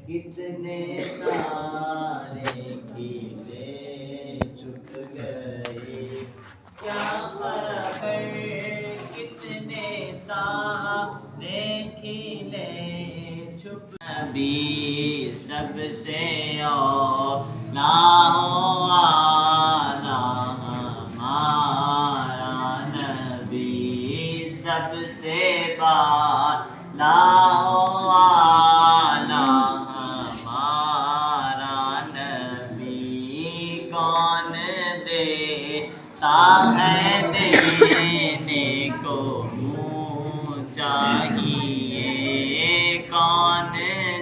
کتنے تارے کھلے چھپ گئے، کیا خبر کتنے تارے کھلے چھپ نبی سب سے اولا والا ہمارا نبی سب سے بالا والا ہمارا نبی، کون دیتا ہے دینے کو منہ چاہیے، کون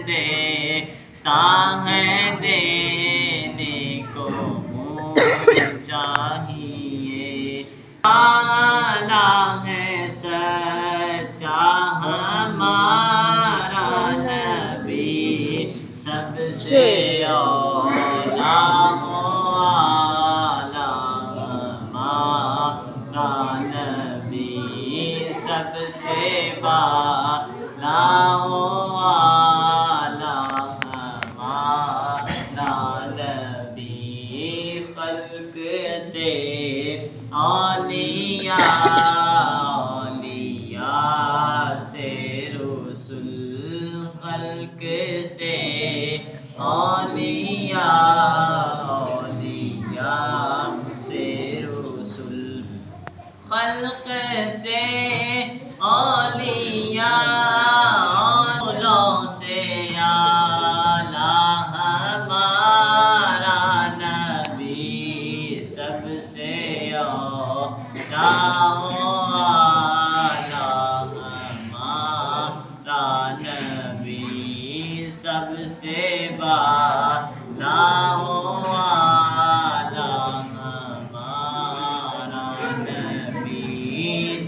دیتا ہے دینے کو منہ چاہیے، والا ہے سچا ہمارا نبی سب سے اولا والا ہمارا نبی سب سے بالا والا ہمارا نبی، خلق سے اولیاء، اولیاء سے رسول، خلق سے اولیاء، اولیاء سے رسول، خلق سے اولیاء، رسولوں سے اعلیٰ ہمارا نبی سب سے اولیٰ والا ہمارا نبی سب سے بالا والا ہمارا نبی،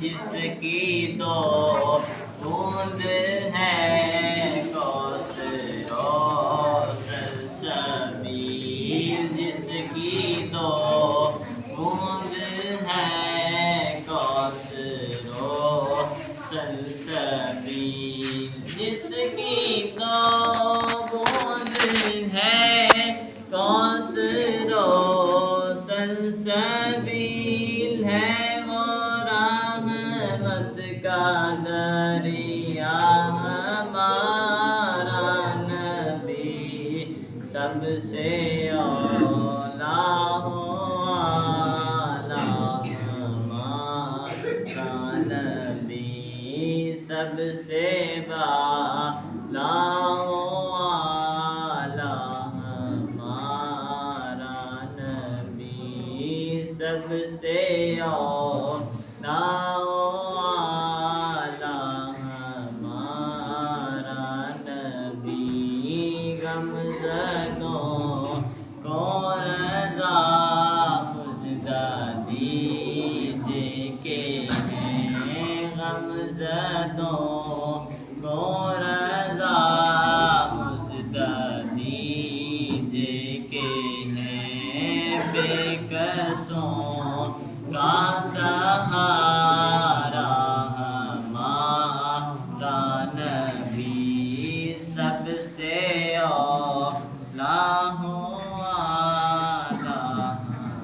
جس کی دو بوند ہے کوثر و سلسبیل، جس کی دو بوند ہے کوثر و سلسبیل، جس کی دو بوند ہے کوثر و سلسبیل، ہے وہ رحمت کا دریا ہمارا نبی سب سے اولا والا ہمارا نبی سب سے بالا والا ہمارا نبی سب سے اولا والا ہمارا نبی، غمزدوں کو رضا مژدہ دیجیے کہ ہیں، غمزدوں کو رضا مژدہ دیجیے کہ ہیں، بے کسوں کا سہارا ہمارا نبی سب سے اولا والا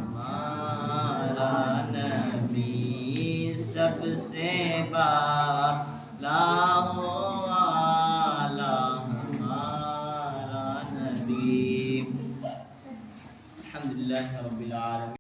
ہمارا نبی سب سے بالا والا ہمارا نبی۔ الحمدللہ رب العالمین۔